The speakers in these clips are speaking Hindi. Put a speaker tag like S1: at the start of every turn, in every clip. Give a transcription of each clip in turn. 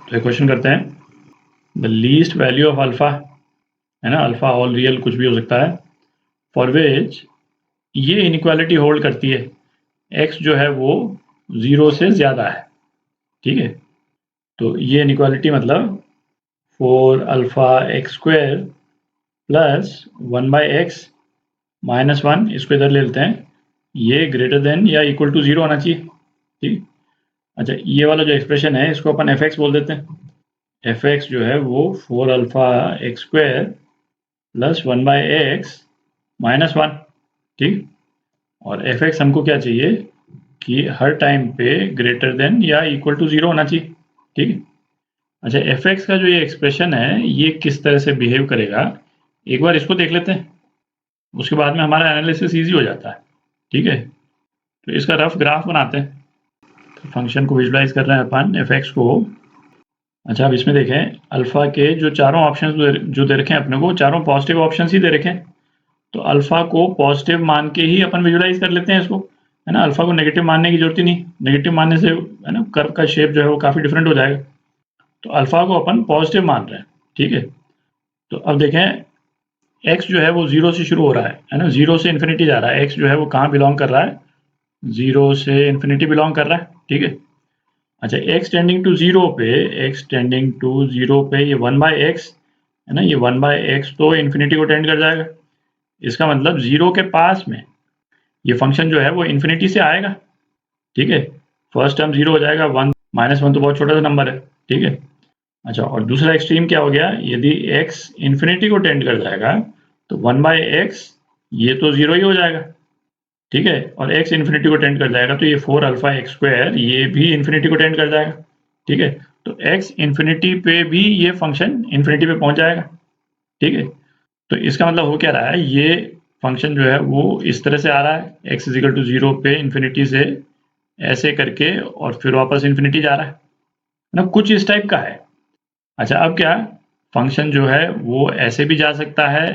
S1: तो एक क्वेश्चन करते हैं, the least value of alpha, है ना, अल्फा ऑल रियल कुछ भी हो सकता है, फॉर विच ये इनइक्वालिटी होल्ड करती है, एक्स जो है वो 0 से ज़्यादा है। ठीक है, तो ये इनइक्वालिटी मतलब 4 alpha x square plus 1/x minus 1, इसको इधर ले लेते हैं, ये ग्रेटर देन या इक्वल टू 0 होना चाहिए। ठीक, अच्छा ये वाला जो एक्सप्रेशन है इसको अपन एफ एक्स बोल देते हैं। एफ एक्स जो है वो 4 alpha x square plus 1/x minus 1। ठीक, और एफ एक्स हमको क्या चाहिए कि हर टाइम पे ग्रेटर देन या इक्वल टू 0 होना चाहिए। ठीक है, अच्छा एफ एक्स का जो ये एक्सप्रेशन है ये किस तरह से बिहेव करेगा, एक बार इसको देख लेते हैं, उसके बाद में हमारा एनालिसिस ईजी हो जाता है। ठीक है, तो इसका रफ ग्राफ बनाते हैं। तो फंक्शन को विजुलाइज कर रहे हैं अपन एफ एक्स को। अच्छा अब इसमें देखें, अल्फा के जो चारों ऑप्शन जो दे रखे हैं अपने को, चारों पॉजिटिव ऑप्शन ही दे रखे हैं, तो अल्फा को पॉजिटिव मान के ही अपन विजुलाइज कर लेते हैं इसको, है ना। अल्फा को नेगेटिव मानने की जरूरत ही नहीं, नेगेटिव मानने से है ना कर्व का शेप जो है वो काफ़ी डिफरेंट हो जाएगा। तो अल्फा को अपन पॉजिटिव मान रहे हैं। ठीक है, तो अब देखें एक्स जो है वो 0 से शुरू हो रहा है ना, 0 से इन्फिनिटी जा रहा है। एक्स जो है वो कहाँ बिलोंग कर रहा है, 0 से इन्फिनिटी बिलोंग कर रहा है। ठीक है, अच्छा एक्स टेंडिंग टू 0 पे, एक्स टेंडिंग टू 0 पे ये 1/x है ना, ये 1/x तो इन्फिनिटी को टेंड कर जाएगा। इसका मतलब 0 के पास में ये फंक्शन जो है वो इन्फिनिटी से आएगा। ठीक है, फर्स्ट टर्म 0 हो जाएगा, 1 माइनस 1 तो बहुत छोटा सा नंबर है। ठीक है, अच्छा और दूसरा एक्सट्रीम क्या हो गया, यदि x इन्फिनिटी को टेंड कर जाएगा तो 1/x ये तो 0 ही हो जाएगा। ठीक है, और x इन्फिनिटी को टेंड कर जाएगा तो ये 4 अल्फा एक्स स्क्वायर ये भी इन्फिनिटी को टेंड कर जाएगा। ठीक है, तो x इन्फिनिटी पे भी ये फंक्शन इन्फिनिटी पे पहुंच जाएगा। ठीक है, तो इसका मतलब हो क्या रहा है, ये फंक्शन जो है वो इस तरह से आ रहा है, x इजिकल टू 0 पे इन्फिनिटी से ऐसे करके और फिर वापस इन्फिनिटी जा रहा है ना, कुछ इस टाइप का है। अच्छा अब क्या, फंक्शन जो है वो ऐसे भी जा सकता है,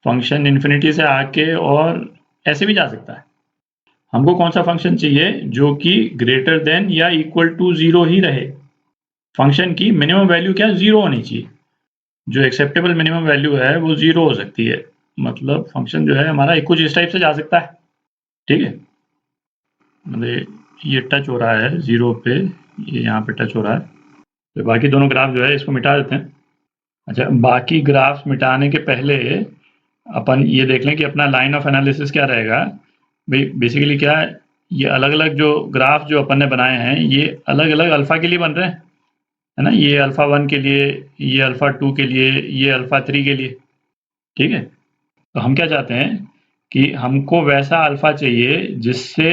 S1: फंक्शन इन्फिनिटी से आके और ऐसे भी जा सकता है। हमको कौन सा फंक्शन चाहिए, जो कि ग्रेटर देन या इक्वल टू 0 ही रहे। फंक्शन की मिनिमम वैल्यू क्या, 0 होनी चाहिए। जो एक्सेप्टेबल मिनिमम वैल्यू है वो 0 हो सकती है, मतलब फंक्शन जो है हमारा कुछ इस टाइप से जा सकता है। ठीक है, मतलब ये टच हो रहा है 0 पे, ये यहाँ पे टच हो रहा है, तो बाकी दोनों ग्राफ जो है इसको मिटा देते हैं। अच्छा बाकी ग्राफ्स मिटाने के पहले अपन ये देख लें कि अपना लाइन ऑफ एनालिसिस क्या रहेगा। भाई बेसिकली क्या है, ये अलग अलग जो ग्राफ जो अपन ने बनाए हैं ये अलग अलग अल्फा के लिए बन रहे हैं, है ना, ये अल्फा 1 के लिए, ये अल्फा 2 के लिए, ये अल्फा 3 के लिए। ठीक है, तो हम क्या चाहते हैं कि हमको वैसा अल्फा चाहिए जिससे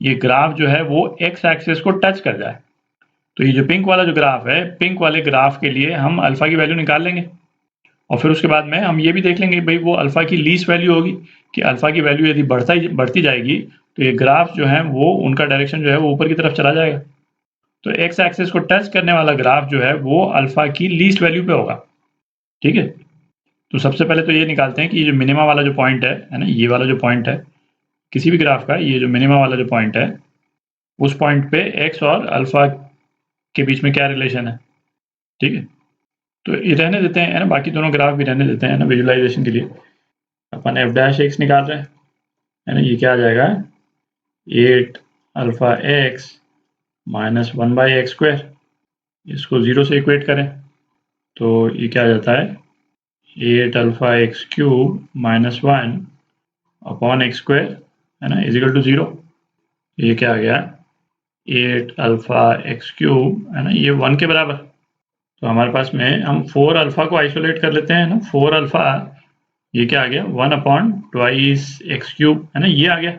S1: ये ग्राफ जो है वो एक्स एक्सिस को टच कर जाए। तो ये जो पिंक वाला जो ग्राफ है, पिंक वाले ग्राफ के लिए हम अल्फा की वैल्यू निकाल लेंगे, और फिर उसके बाद में हम ये भी देख लेंगे भाई वो अल्फा की लीस्ट वैल्यू होगी, कि अल्फा की वैल्यू यदि बढ़ती जाएगी तो ये ग्राफ जो है वो उनका डायरेक्शन जो है वो ऊपर की तरफ चला जाएगा। तो एक्स एक्सिस को टच करने वाला ग्राफ जो है वो अल्फा की लीस्ट वैल्यू पे होगा। ठीक है, तो सबसे पहले तो ये निकालते हैं कि ये जो मिनिमा वाला जो पॉइंट है ना, ये वाला जो पॉइंट है किसी भी ग्राफ का, ये जो मिनिमा वाला जो पॉइंट है, उस पॉइंट पे एक्स और अल्फा के बीच में क्या रिलेशन है। ठीक है, तो ये रहने देते हैं, है ना, बाकी दोनों ग्राफ भी रहने देते हैं ना विजुलाइजेशन के लिए। अपन एफ डैश एक्स निकाल रहे हैं, है ना, ये क्या आ जाएगा, 8 alpha x minus 1/x square, इसको 0 से इक्वेट करें तो ये क्या आ जाता है, 8 alpha x cube minus 1 upon x square, है ना, इजिकल टू 0। ये क्या आ गया, 8 अल्फा एक्स क्यूब, है ना, ये 1 के बराबर। तो हमारे पास में हम 4 अल्फा को आइसोलेट कर लेते हैं ना, 4 अल्फा, ये क्या आ गया, 1 अपॉन ट्वाइस एक्स क्यूब, है ना, ये आ गया।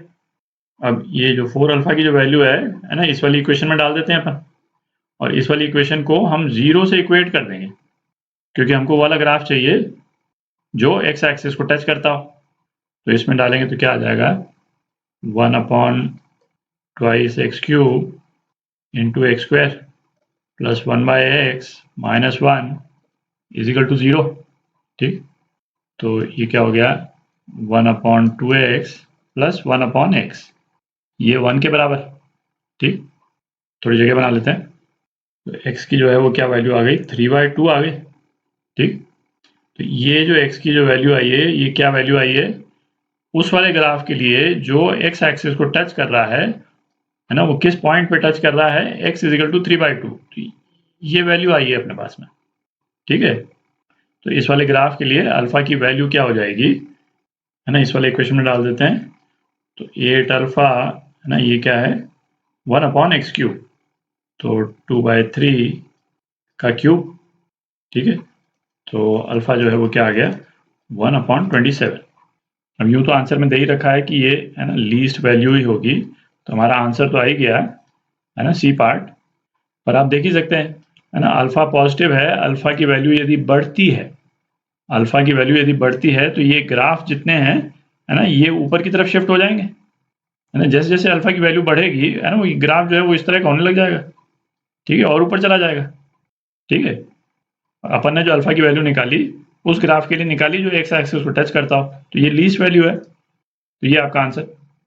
S1: अब ये जो 4 अल्फा की जो वैल्यू है ना, इस वाली इक्वेशन में डाल देते हैं अपन, और इस वाली इक्वेशन को हम 0 से इक्वेट कर देंगे, क्योंकि हमको वाला ग्राफ चाहिए जो एक्स एक्सिस को टच करता हो। तो इसमें डालेंगे तो क्या आ जाएगा, 1 upon twice x cube into x square plus 1/x minus 1 is equal to 0। ठीक, तो ये क्या हो गया, 1 upon 2x plus 1 upon x, ये 1 के बराबर। ठीक, थोड़ी जगह बना लेते हैं, तो x की जो है वो क्या वैल्यू आ गई, 3/2 आ गई। ठीक, तो ये जो x की जो वैल्यू आई है, ये क्या वैल्यू आई है, उस वाले ग्राफ के लिए जो x एक्सिस को टच कर रहा है ना, वो किस पॉइंट पे टच कर रहा है, x इज इक्वल टू 3/2, तो ये वैल्यू आई है अपने पास में। ठीक है, तो इस वाले ग्राफ के लिए अल्फा की वैल्यू क्या हो जाएगी, है ना, इस वाले इक्वेशन में डाल देते हैं। तो 8 अल्फा है ना, ये क्या है, 1/x³, तो 2/3 का क्यूब। ठीक है, तो अल्फा जो है वो क्या आ गया, 1/27। अब यूं तो आंसर में दे ही रखा है कि ये है ना लीस्ट वैल्यू ही होगी, तो हमारा आंसर तो आ ही गया है ना, सी पार्ट। पर आप देख ही सकते हैं, है ना, अल्फा पॉजिटिव है, अल्फा की वैल्यू यदि बढ़ती है, अल्फा की वैल्यू यदि बढ़ती है, तो ये ग्राफ जितने हैं, है ना, ये ऊपर की तरफ शिफ्ट हो जाएंगे, है ना। जैसे जैसे अल्फा की वैल्यू बढ़ेगी, है ना, वो ग्राफ जो है वो इस तरह का होने लग जाएगा। ठीक है, और ऊपर चला जाएगा। ठीक है, अपन ने जो अल्फा की वैल्यू निकाली, उस ग्राफ के लिए निकाली जो एक्स एक्सिस को टच करता हो, तो ये लीस्ट वैल्यू है, तो ये आपका आंसर।